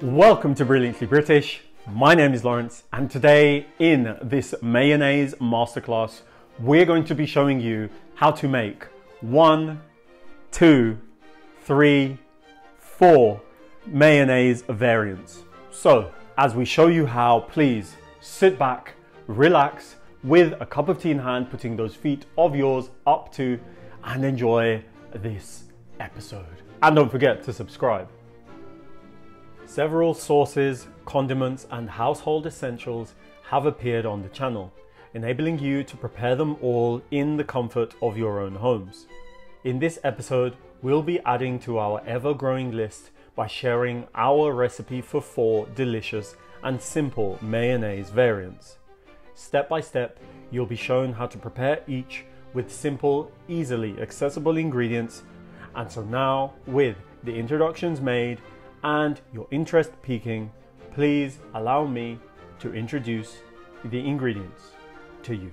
Welcome to Brilliantly British. My name is Lawrence, and today in this mayonnaise masterclass, we're going to be showing you how to make 1, 2, 3, 4 mayonnaise variants. So, as we show you how, please sit back, relax, with a cup of tea in hand, putting those feet of yours up to, and enjoy this episode. And don't forget to subscribe. Several sauces, condiments, and household essentials have appeared on the channel, enabling you to prepare them all in the comfort of your own homes. In this episode, we'll be adding to our ever-growing list by sharing our recipe for 4 delicious and simple mayonnaise variants. Step by step, you'll be shown how to prepare each with simple, easily accessible ingredients. And so now, with the introductions made and your interest peaking, please allow me to introduce the ingredients to you.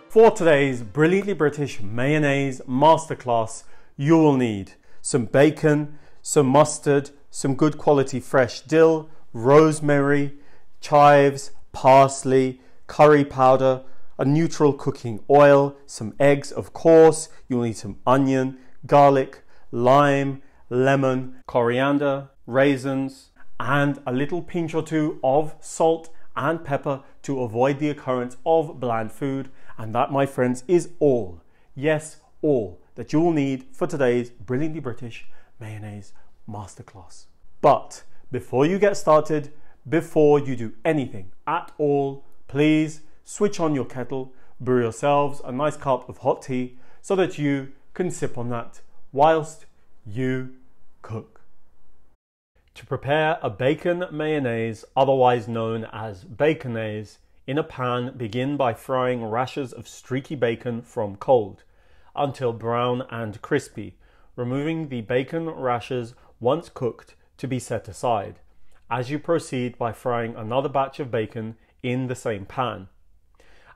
For today's Brilliantly British mayonnaise masterclass, you will need some bacon, some mustard, some good quality fresh dill, rosemary, chives, parsley, curry powder, a neutral cooking oil, some eggs of course, you'll need some onion, garlic, lime, lemon, coriander, raisins, and a little pinch or two of salt and pepper to avoid the occurrence of bland food. And that, my friends, is all, yes, all that you will need for today's Brilliantly British mayonnaise masterclass. But before you get started, before you do anything at all, please switch on your kettle, brew yourselves a nice cup of hot tea so that you can sip on that whilst you cook. To prepare a bacon mayonnaise, otherwise known as Baconnaise, in a pan, begin by frying rashers of streaky bacon from cold until brown and crispy, removing the bacon rashers once cooked to be set aside, as you proceed by frying another batch of bacon in the same pan.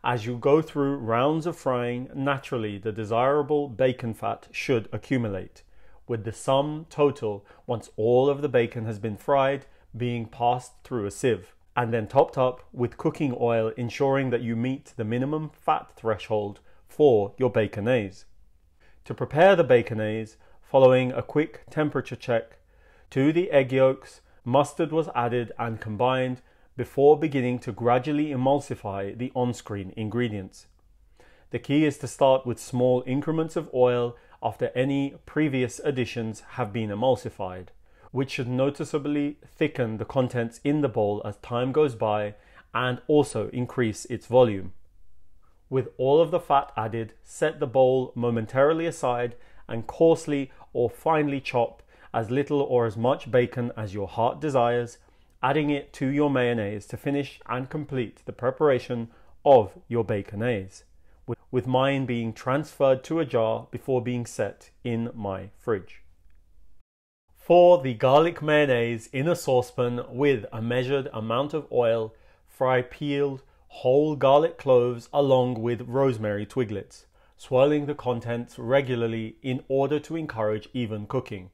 As you go through rounds of frying, naturally the desirable bacon fat should accumulate, with the sum total, once all of the bacon has been fried, being passed through a sieve, and then topped up with cooking oil, ensuring that you meet the minimum fat threshold for your Baconnaise. To prepare the Baconnaise, following a quick temperature check, to the egg yolks, mustard was added and combined before beginning to gradually emulsify the on-screen ingredients. The key is to start with small increments of oil after any previous additions have been emulsified, which should noticeably thicken the contents in the bowl as time goes by and also increase its volume. With all of the fat added, set the bowl momentarily aside and coarsely or finely chop as little or as much bacon as your heart desires, adding it to your mayonnaise to finish and complete the preparation of your Baconnaise, with mine being transferred to a jar before being set in my fridge. For the garlic mayonnaise, in a saucepan with a measured amount of oil, fry peeled whole garlic cloves along with rosemary twiglets, swirling the contents regularly in order to encourage even cooking.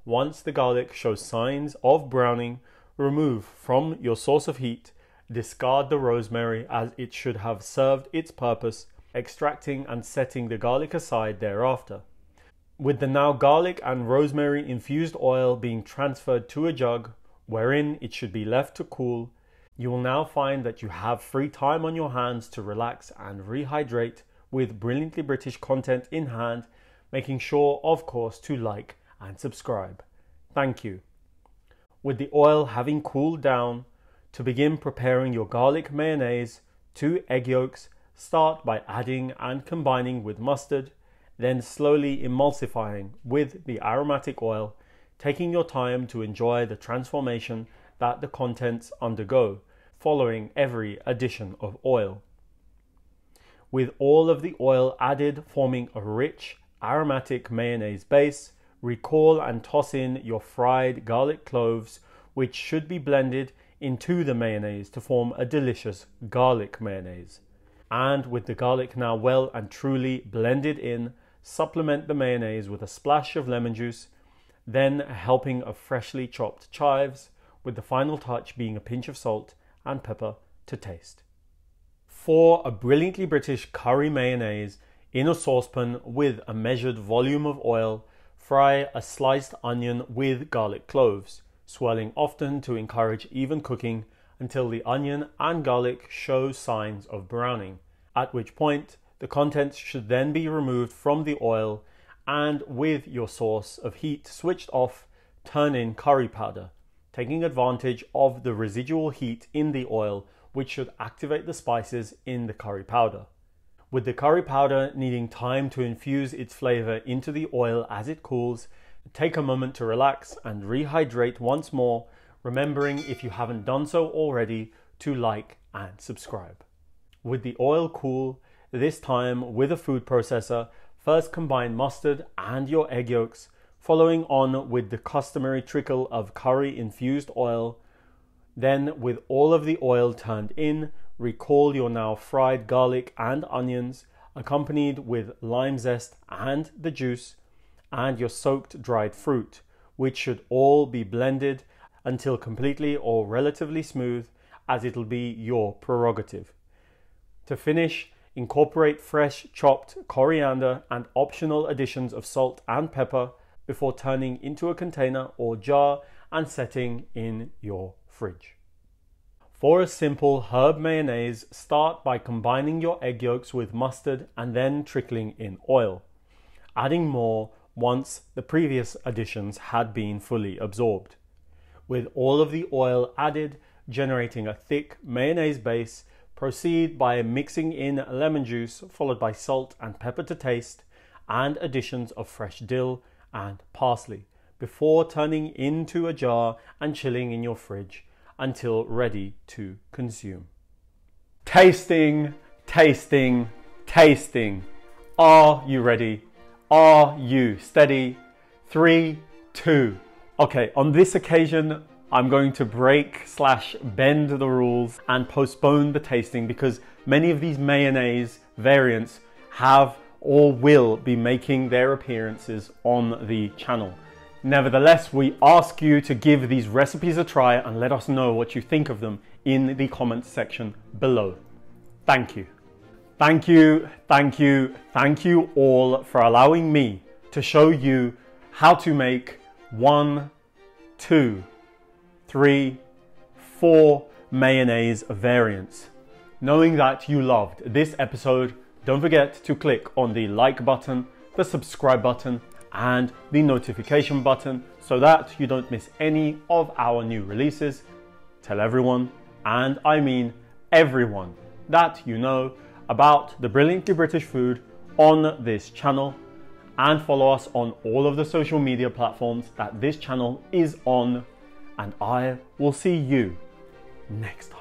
Once the garlic shows signs of browning, remove from your source of heat, discard the rosemary as it should have served its purpose, extracting and setting the garlic aside thereafter. With the now garlic and rosemary infused oil being transferred to a jug, wherein it should be left to cool, you will now find that you have free time on your hands to relax and rehydrate with Brilliantly British content in hand, making sure, of course, to like and subscribe. Thank you. With the oil having cooled down, to begin preparing your garlic mayonnaise, 2 egg yolks, start by adding and combining with mustard, then slowly emulsifying with the aromatic oil, taking your time to enjoy the transformation that the contents undergo following every addition of oil. With all of the oil added forming a rich aromatic mayonnaise base, recall and toss in your fried garlic cloves, which should be blended into the mayonnaise to form a delicious garlic mayonnaise. And with the garlic now well and truly blended in, supplement the mayonnaise with a splash of lemon juice, then a helping of freshly chopped chives, with the final touch being a pinch of salt and pepper to taste. For a brilliantly British curry mayonnaise, in a saucepan with a measured volume of oil, fry a sliced onion with garlic cloves, swirling often to encourage even cooking until the onion and garlic show signs of browning, at which point the contents should then be removed from the oil, and with your source of heat switched off, turn in curry powder, taking advantage of the residual heat in the oil, which should activate the spices in the curry powder. With the curry powder needing time to infuse its flavor into the oil as it cools, take a moment to relax and rehydrate once more, remembering, if you haven't done so already, to like and subscribe. With the oil cool, this time with a food processor, first combine mustard and your egg yolks, following on with the customary trickle of curry infused oil. Then, with all of the oil turned in, recall your now fried garlic and onions, accompanied with lime zest and the juice, and your soaked dried fruit, which should all be blended until completely or relatively smooth, as it'll be your prerogative. To finish, incorporate fresh chopped coriander and optional additions of salt and pepper before turning into a container or jar and setting in your fridge. For a simple herb mayonnaise, start by combining your egg yolks with mustard and then trickling in oil, adding more once the previous additions had been fully absorbed. With all of the oil added, generating a thick mayonnaise base, proceed by mixing in lemon juice followed by salt and pepper to taste and additions of fresh dill and parsley before turning into a jar and chilling in your fridge until ready to consume. Tasting, tasting, tasting. Are you ready? Are you steady? 3, 2. Okay, on this occasion, I'm going to break/bend the rules and postpone the tasting because many of these mayonnaise variants have or will be making their appearances on the channel. Nevertheless, we ask you to give these recipes a try and let us know what you think of them in the comments section below. Thank you. Thank you, thank you, thank you all for allowing me to show you how to make 1, 2, 3, 4 mayonnaise variants. Knowing that you loved this episode, don't forget to click on the like button, the subscribe button, and the notification button so that you don't miss any of our new releases. Tell everyone, and I mean everyone, that you know about the brilliantly British food on this channel, and follow us on all of the social media platforms that this channel is on, and I will see you next time.